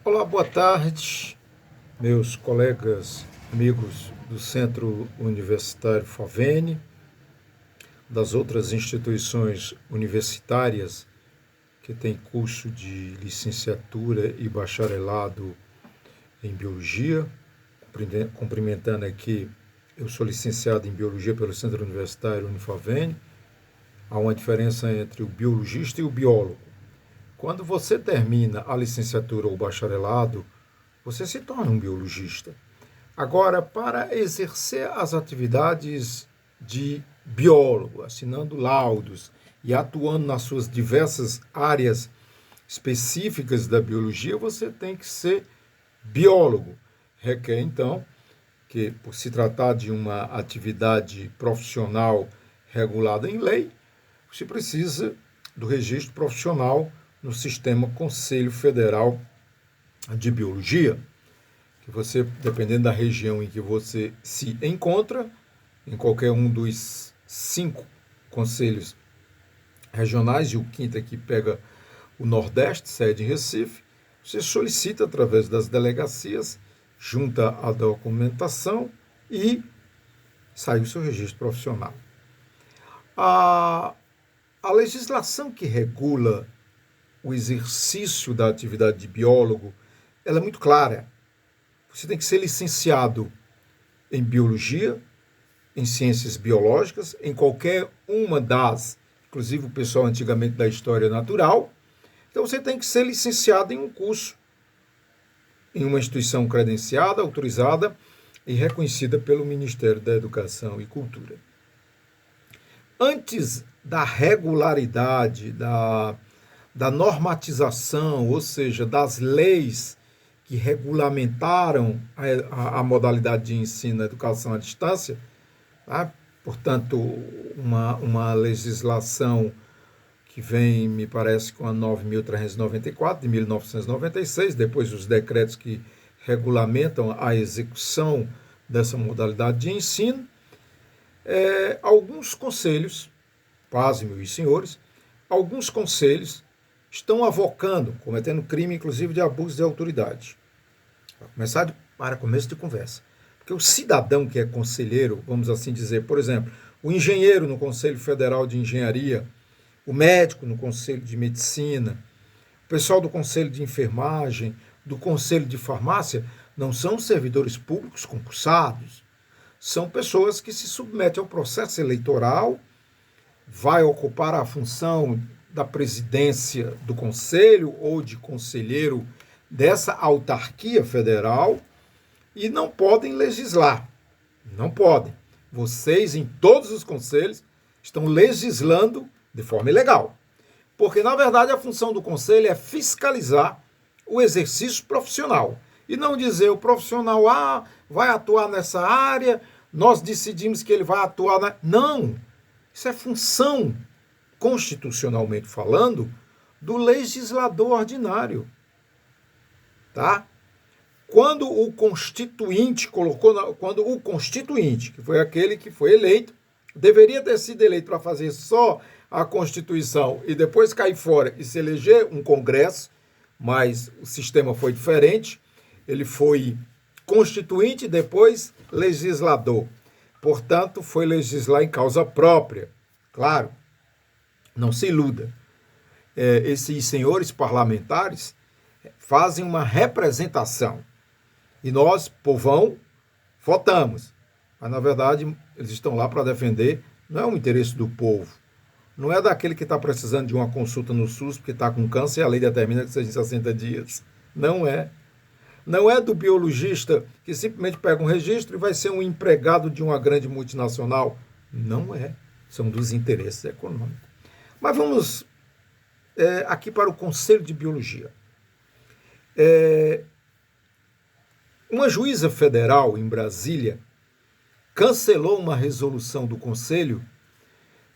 Olá, boa tarde, meus colegas, amigos do Centro Universitário Favene, das outras instituições universitárias que têm curso de licenciatura e bacharelado em Biologia. Cumprimentando aqui, eu sou licenciado em Biologia pelo Centro Universitário Unifavene. Há uma diferença entre o biologista e o biólogo. Quando você termina a licenciatura ou o bacharelado, você se torna um biologista. Agora, para exercer as atividades de biólogo, assinando laudos e atuando nas suas diversas áreas específicas da biologia, você tem que ser biólogo. Requer, então, que, por se tratar de uma atividade profissional regulada em lei, você precisa do registro profissional no sistema Conselho Federal de Biologia, que você, dependendo da região em que você se encontra, em qualquer um dos 5 conselhos regionais, e o quinto aqui pega o Nordeste, sede em Recife, você solicita através das delegacias, junta a documentação e sai o seu registro profissional. A legislação que regula o exercício da atividade de biólogo, ela é muito clara. Você tem que ser licenciado em biologia, em ciências biológicas, em qualquer uma das, inclusive o pessoal antigamente da história natural. Então você tem que ser licenciado em um curso, em uma instituição credenciada, autorizada e reconhecida pelo Ministério da Educação e Cultura. Antes da regularidade, da normatização, ou seja, das leis que regulamentaram a modalidade de ensino e educação à distância, tá? Portanto, uma legislação que vem, me parece, com a 9.394, de 1996, depois os decretos que regulamentam a execução dessa modalidade de ensino. Alguns conselhos, pasmem os senhores, alguns conselhos estão avocando, cometendo crime, inclusive, de abuso de autoridade. Para começo de conversa. Porque o cidadão que é conselheiro, vamos assim dizer, por exemplo, o engenheiro no Conselho Federal de Engenharia, o médico no Conselho de Medicina, o pessoal do Conselho de Enfermagem, do Conselho de Farmácia, não são servidores públicos concursados. São pessoas que se submetem ao processo eleitoral, vai ocupar a função da presidência do conselho ou de conselheiro dessa autarquia federal e não podem legislar. Não podem. Vocês, em todos os conselhos, estão legislando de forma ilegal. Porque, na verdade, a função do conselho é fiscalizar o exercício profissional. E não dizer o profissional vai atuar nessa área, nós decidimos que ele vai atuar na... Não! Isso é função, constitucionalmente falando, do legislador ordinário. Tá? Quando o Constituinte quando o Constituinte, que foi aquele que foi eleito, deveria ter sido eleito para fazer só a Constituição e depois cair fora e se eleger um Congresso, mas o sistema foi diferente, ele foi Constituinte e depois legislador. Portanto, foi legislar em causa própria. Claro, não se iluda. Esses senhores parlamentares fazem uma representação. E nós, povão, votamos. Mas, na verdade, eles estão lá para defender, não é o interesse do povo. Não é daquele que está precisando de uma consulta no SUS porque está com câncer e a lei determina que seja em 60 dias. Não é. Não é do biologista que simplesmente pega um registro e vai ser um empregado de uma grande multinacional. Não é. São dos interesses econômicos. Mas vamos aqui para o Conselho de Biologia. Uma juíza federal em Brasília cancelou uma resolução do Conselho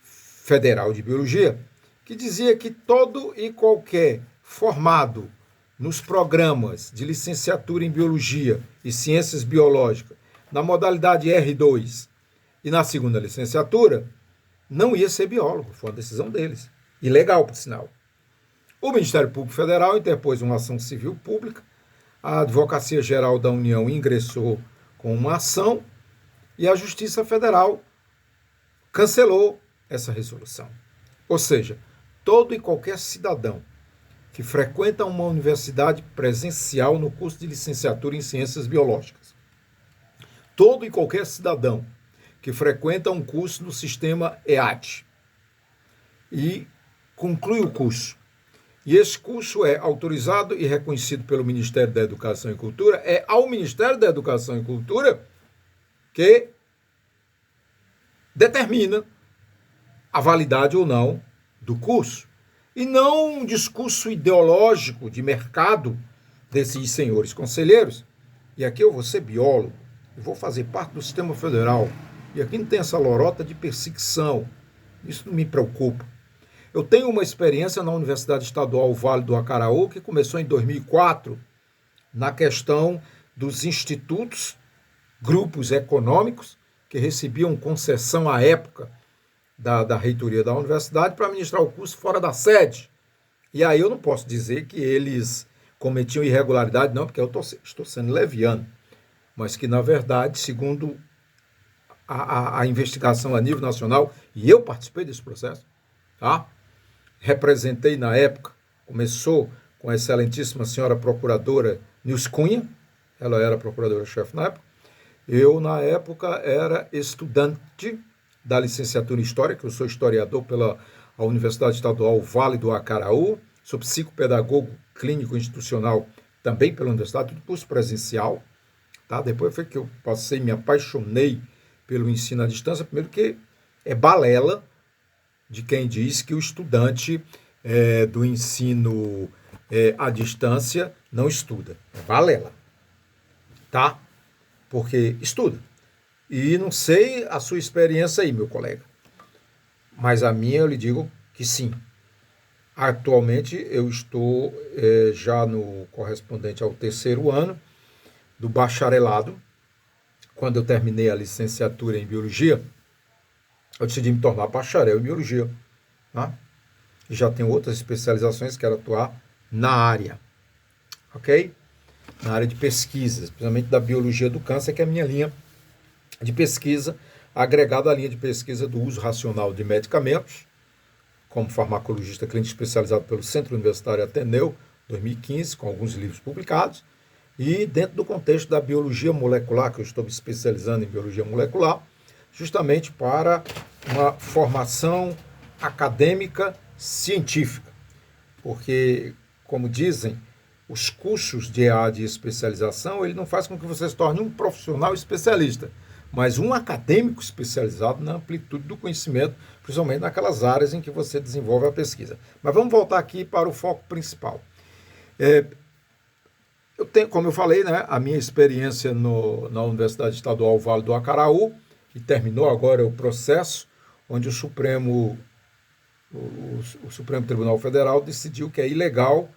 Federal de Biologia que dizia que todo e qualquer formado nos programas de licenciatura em Biologia e Ciências Biológicas, na modalidade R2 e na segunda licenciatura, não ia ser biólogo. Foi uma decisão deles. Ilegal, por sinal. O Ministério Público Federal interpôs uma ação civil pública a Advocacia Geral da União ingressou com uma ação e a Justiça Federal cancelou essa resolução. Ou seja, todo e qualquer cidadão que frequenta uma universidade presencial no curso de licenciatura em Ciências Biológicas, todo e qualquer cidadão que frequenta um curso no sistema EAD e conclui o curso, e esse curso é autorizado e reconhecido pelo Ministério da Educação e Cultura, é ao Ministério da Educação e Cultura que determina a validade ou não do curso. E não um discurso ideológico de mercado desses senhores conselheiros. E aqui eu vou ser biólogo, eu vou fazer parte do sistema federal. E aqui não tem essa lorota de perseguição. Isso não me preocupa. Eu tenho uma experiência na Universidade Estadual Vale do Acaraú, que começou em 2004, na questão dos institutos, grupos econômicos, que recebiam concessão à época da reitoria da universidade para ministrar o curso fora da sede. E aí eu não posso dizer que eles cometiam irregularidade, não, porque eu estou sendo leviano, mas que, na verdade, segundo a investigação a nível nacional, e eu participei desse processo, tá? Representei na época, começou com a excelentíssima senhora procuradora Nilce Cunha, ela era procuradora-chefe na época, eu, na época, era estudante da licenciatura em História, que eu sou historiador pela Universidade Estadual Vale do Acaraú, sou psicopedagogo clínico institucional também pela Universidade, tudo curso presencial, tá? Depois foi que eu passei, me apaixonei pelo ensino à distância, primeiro que é balela de quem diz que o estudante do ensino à distância não estuda. É balela, tá? Porque estuda. E não sei a sua experiência aí, meu colega, mas a minha eu lhe digo que sim. Atualmente eu estou já no correspondente ao 3º ano do bacharelado. Quando eu terminei a licenciatura em Biologia, eu decidi me tornar bacharel em Biologia. Tá? E já tenho outras especializações, quero atuar na área, ok? Na área de pesquisa, especialmente da Biologia do Câncer, que é a minha linha de pesquisa, agregada à linha de pesquisa do uso racional de medicamentos, como farmacologista clínico especializado pelo Centro Universitário Ateneu, 2015, com alguns livros publicados, e dentro do contexto da biologia molecular, que eu estou me especializando em biologia molecular, justamente para uma formação acadêmica científica. Porque, como dizem, os cursos de EAD e especialização, ele não faz com que você se torne um profissional especialista, mas um acadêmico especializado na amplitude do conhecimento, principalmente naquelas áreas em que você desenvolve a pesquisa. Mas vamos voltar aqui para o foco principal. Eu tenho, como eu falei, né, a minha experiência na Universidade Estadual Vale do Acaraú, que terminou agora o processo, onde o Supremo Tribunal Federal decidiu que é ilegal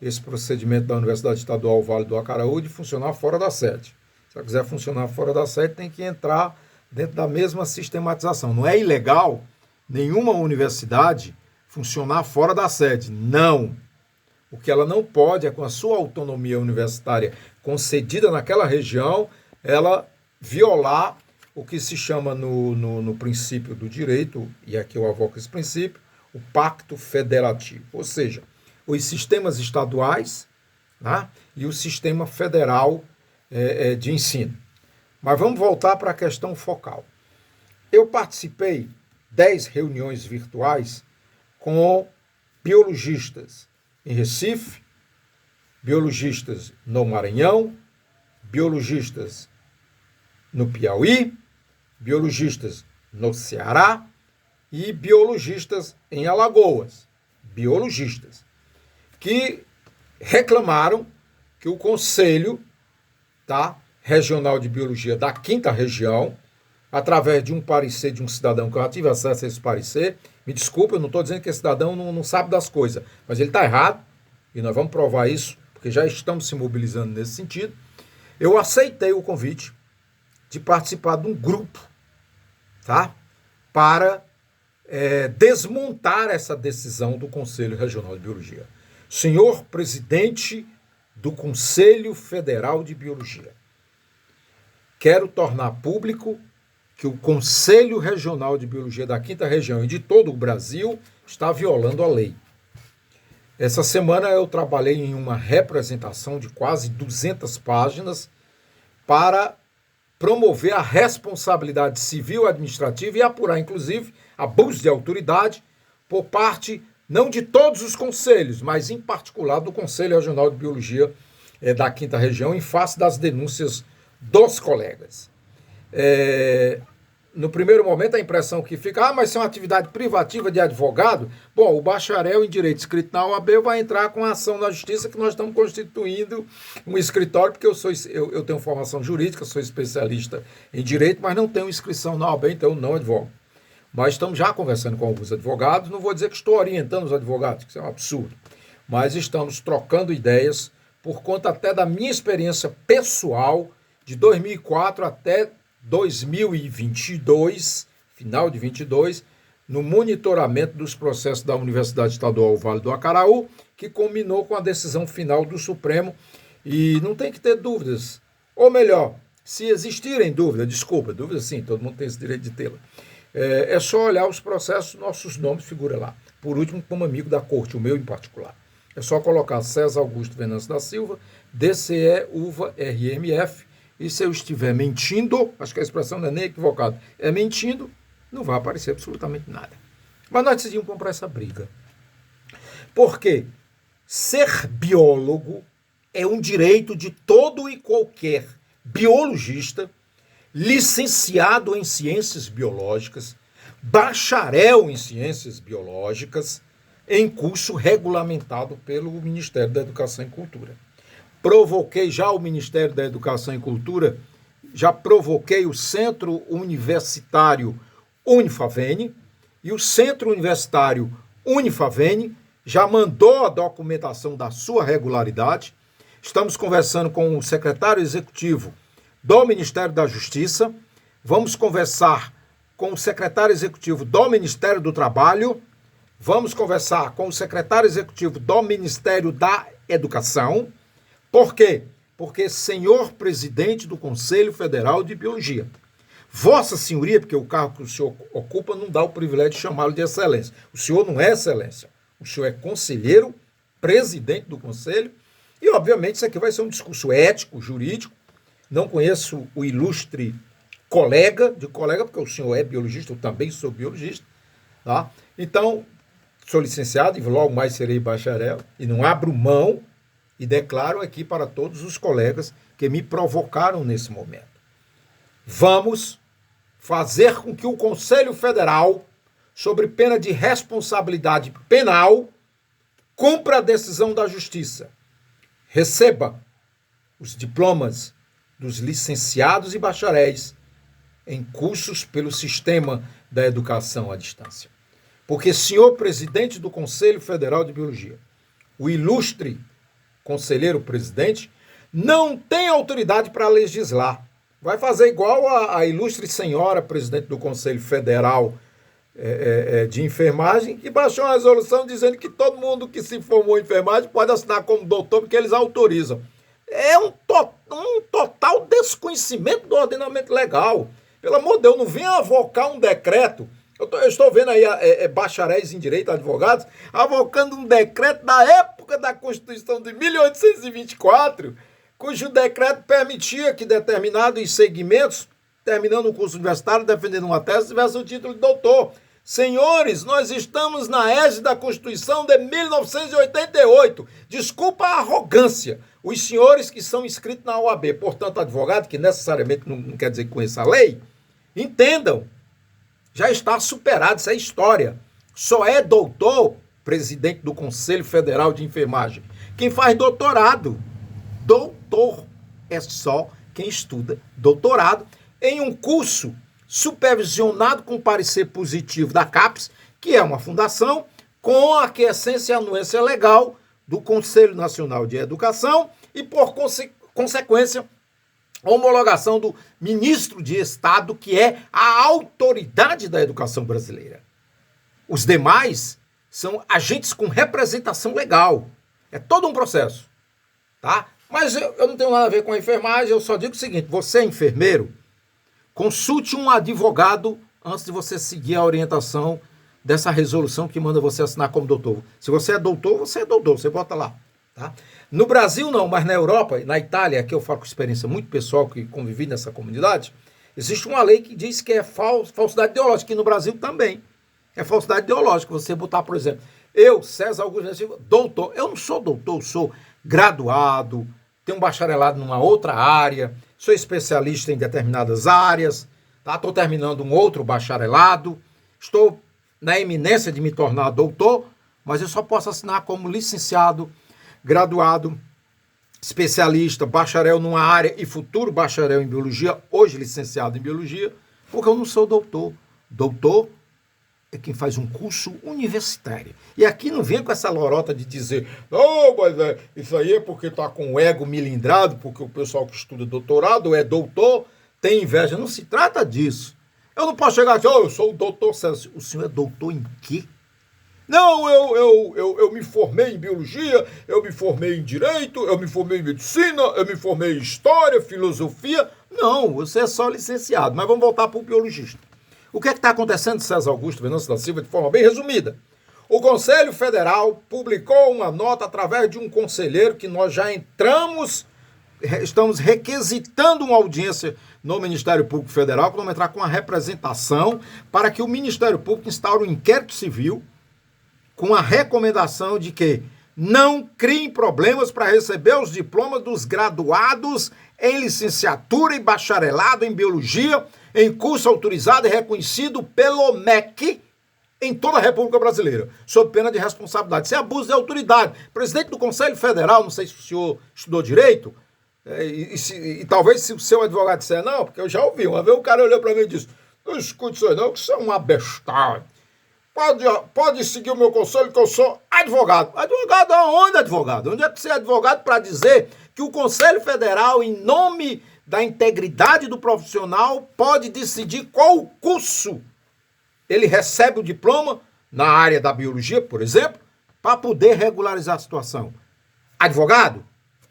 esse procedimento da Universidade Estadual Vale do Acaraú de funcionar fora da sede. Se ela quiser funcionar fora da sede, tem que entrar dentro da mesma sistematização. Não é ilegal nenhuma universidade funcionar fora da sede. Não. O que ela não pode é, com a sua autonomia universitária concedida naquela região, ela violar o que se chama no princípio do direito, e aqui eu avoco esse princípio, o pacto federativo. Ou seja, os sistemas estaduais, né, e o sistema federal de ensino. Mas vamos voltar para a questão focal. Eu participei 10 reuniões virtuais com biologistas em Recife, biologistas no Maranhão, biologistas no Piauí, biologistas no Ceará e biologistas em Alagoas. Biologistas que reclamaram que o Conselho Regional de Biologia da 5ª Região, através de um parecer de um cidadão, que eu já tive acesso a esse parecer, me desculpa, eu não estou dizendo que esse cidadão não sabe das coisas, mas ele está errado, e nós vamos provar isso, porque já estamos se mobilizando nesse sentido. Eu aceitei o convite de participar de um grupo, para desmontar essa decisão do Conselho Regional de Biologia. Senhor presidente do Conselho Federal de Biologia. Quero tornar público que o Conselho Regional de Biologia da 5ª Região e de todo o Brasil está violando a lei. Essa semana eu trabalhei em uma representação de quase 200 páginas para promover a responsabilidade civil administrativa e apurar, inclusive, abuso de autoridade por parte, não de todos os conselhos, mas em particular do Conselho Regional de Biologia da 5ª Região, em face das denúncias dos colegas. No primeiro momento, a impressão que fica, mas isso é uma atividade privativa de advogado. Bom, o bacharel em Direito escrito na OAB vai entrar com a ação na Justiça que nós estamos constituindo um escritório, porque eu tenho formação jurídica, sou especialista em Direito, mas não tenho inscrição na OAB, então eu não advogo. Mas estamos já conversando com alguns advogados, não vou dizer que estou orientando os advogados, que isso é um absurdo, mas estamos trocando ideias por conta até da minha experiência pessoal de 2004 até 2022, final de 22, no monitoramento dos processos da Universidade Estadual Vale do Acaraú, que culminou com a decisão final do Supremo, e não tem que ter dúvidas. Ou melhor, se existirem dúvidas sim, todo mundo tem esse direito de tê-la. É só olhar os processos, nossos nomes figuram lá. Por último, como amigo da corte, o meu em particular. É só colocar César Augusto Venâncio da Silva, DCE, UVA, RMF, e se eu estiver mentindo, acho que a expressão não é nem equivocada, é mentindo, não vai aparecer absolutamente nada. Mas nós decidimos comprar essa briga. Porque ser biólogo é um direito de todo e qualquer biologista, licenciado em ciências biológicas, bacharel em ciências biológicas, em curso regulamentado pelo Ministério da Educação e Cultura. Provoquei já o Ministério da Educação e Cultura, já provoquei o Centro Universitário Unifavene, e o Centro Universitário Unifavene já mandou a documentação da sua regularidade. Estamos conversando com o secretário executivo do Ministério da Justiça, vamos conversar com o secretário executivo do Ministério do Trabalho, vamos conversar com o secretário executivo do Ministério da Educação. Por quê? Porque, senhor presidente do Conselho Federal de Biologia, Vossa Senhoria, porque o cargo que o senhor ocupa não dá o privilégio de chamá-lo de excelência. O senhor não é excelência. O senhor é conselheiro, presidente do Conselho, e, obviamente, isso aqui vai ser um discurso ético, jurídico. Não conheço o ilustre colega, porque o senhor é biologista, eu também sou biologista, tá? Então, sou licenciado e logo mais serei bacharel, e não abro mão. E declaro aqui para todos os colegas que me provocaram nesse momento. Vamos fazer com que o Conselho Federal, sob pena de responsabilidade penal, cumpra a decisão da Justiça. Receba os diplomas dos licenciados e bacharéis em cursos pelo sistema da educação à distância. Porque, senhor presidente do Conselho Federal de Biologia, o ilustre conselheiro presidente, não tem autoridade para legislar. Vai fazer igual a ilustre senhora presidente do Conselho Federal de Enfermagem, que baixou uma resolução dizendo que todo mundo que se formou em enfermagem pode assinar como doutor, porque eles autorizam. É um total desconhecimento do ordenamento legal. Pelo amor de Deus, não venha avocar um decreto. Eu estou vendo aí bacharéis em direito, advogados, avocando um decreto da época da Constituição de 1824, cujo decreto permitia que determinados segmentos, terminando um curso universitário, defendendo uma tese, tivesse o título de doutor. Senhores, nós estamos na égide da Constituição de 1988. Desculpa a arrogância. Os senhores que são inscritos na OAB, portanto, advogado, que necessariamente não quer dizer que conheça a lei, entendam. Já está superado, isso é história. Só é doutor, presidente do Conselho Federal de Enfermagem, quem faz doutorado. Doutor é só quem estuda doutorado em um curso supervisionado com parecer positivo da CAPES, que é uma fundação, com a aquiescência e anuência legal do Conselho Nacional de Educação e, por consequência, homologação do ministro de Estado, que é a autoridade da educação brasileira. Os demais são agentes com representação legal. É todo um processo. tá? Mas eu não tenho nada a ver com a enfermagem, eu só digo o seguinte, você é enfermeiro, consulte um advogado antes de você seguir a orientação dessa resolução que manda você assinar como doutor. Se você é doutor, você bota lá. Tá? No Brasil não, mas na Europa, na Itália, que eu falo com experiência muito pessoal, que convivi nessa comunidade, existe uma lei que diz que é falsidade ideológica, que no Brasil também é falsidade ideológica. Você botar, por exemplo, eu, César Augusto, doutor, eu não sou doutor, eu sou graduado, tenho um bacharelado numa outra área, sou especialista em determinadas áreas, tá? Estou terminando um outro bacharelado, estou na eminência de me tornar doutor, mas eu só posso assinar como licenciado, graduado, especialista, bacharel numa área e futuro bacharel em biologia, hoje licenciado em biologia, porque eu não sou doutor. Doutor é quem faz um curso universitário. E aqui não vem com essa lorota de dizer, não, mas isso aí é porque está com o ego milindrado, porque o pessoal que estuda doutorado é doutor, tem inveja. Não se trata disso. Eu não posso chegar e dizer, eu sou o doutor César. O senhor é doutor em quê? Não, eu me formei em biologia, eu me formei em direito, eu me formei em medicina, eu me formei em história, filosofia. Não, você é só licenciado. Mas vamos voltar para o biologista. O que é que está acontecendo, César Augusto Venâncio da Silva, de forma bem resumida? O Conselho Federal publicou uma nota através de um conselheiro que nós já estamos requisitando uma audiência no Ministério Público Federal, que vamos entrar com uma representação para que o Ministério Público instaure um inquérito civil com a recomendação de que não criem problemas para receber os diplomas dos graduados em licenciatura e bacharelado em biologia, em curso autorizado e reconhecido pelo MEC em toda a República Brasileira, sob pena de responsabilidade. Isso é abuso de autoridade. Presidente do Conselho Federal, não sei se o senhor estudou direito, e talvez se o seu advogado disser não, porque eu já ouvi, uma vez o cara olhou para mim e disse, não escute isso aí não, que isso é uma bestagem. Pode seguir o meu conselho que eu sou advogado. Advogado aonde, advogado? Onde é que você é advogado para dizer que o Conselho Federal, em nome da integridade do profissional, pode decidir qual curso ele recebe o diploma na área da biologia, por exemplo, para poder regularizar a situação? Advogado?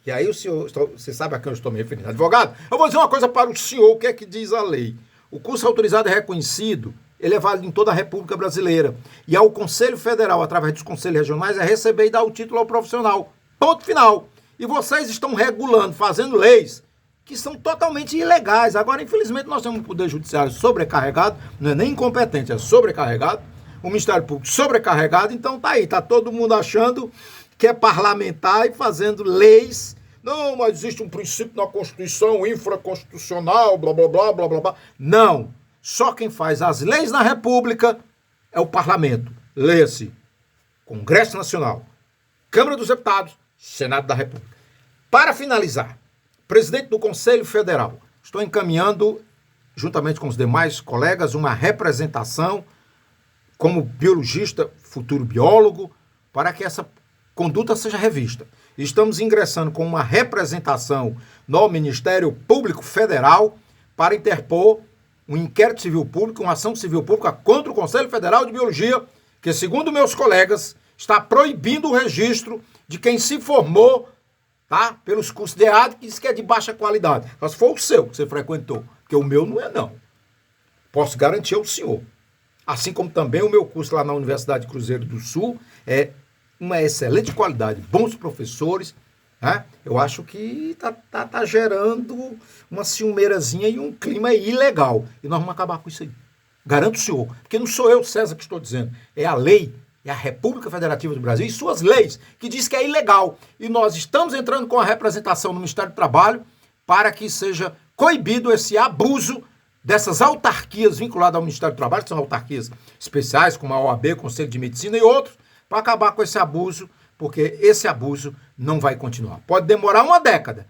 E aí o senhor, você sabe a quem eu estou me referindo, advogado? Eu vou dizer uma coisa para o senhor, o que é que diz a lei? O curso autorizado e reconhecido, ele é válido em toda a República Brasileira. E ao Conselho Federal, através dos conselhos regionais, é receber e dar o título ao profissional. Ponto final. E vocês estão regulando, fazendo leis que são totalmente ilegais. Agora, infelizmente, nós temos um poder judiciário sobrecarregado, não é nem incompetente, é sobrecarregado. O Ministério Público sobrecarregado, então tá aí, tá todo mundo achando que é parlamentar e fazendo leis. Não, mas existe um princípio na Constituição infraconstitucional, blá, blá, blá, blá, blá, blá. Não. Só quem faz as leis na República é o Parlamento. Leia-se Congresso Nacional, Câmara dos Deputados, Senado da República. Para finalizar, presidente do Conselho Federal, estou encaminhando, juntamente com os demais colegas, uma representação como biologista, futuro biólogo, para que essa conduta seja revista. Estamos ingressando com uma representação no Ministério Público Federal para interpor um inquérito civil público, uma ação civil pública contra o Conselho Federal de Biologia, que, segundo meus colegas, está proibindo o registro de quem se formou, tá, pelos cursos de EAD, que diz que é de baixa qualidade. Mas foi o seu que você frequentou, porque o meu não é, não. Posso garantir ao senhor. Assim como também o meu curso lá na Universidade Cruzeiro do Sul é uma excelente qualidade, bons professores. Eu acho que tá gerando uma ciumeirazinha e um clima ilegal. E nós vamos acabar com isso aí. Garanto o senhor. Porque não sou eu, César, que estou dizendo. É a lei, é a República Federativa do Brasil e suas leis, que diz que é ilegal. E nós estamos entrando com a representação no Ministério do Trabalho para que seja coibido esse abuso dessas autarquias vinculadas ao Ministério do Trabalho, que são autarquias especiais, como a OAB, Conselho de Medicina e outros, para acabar com esse abuso, porque esse abuso não vai continuar. Pode demorar uma década,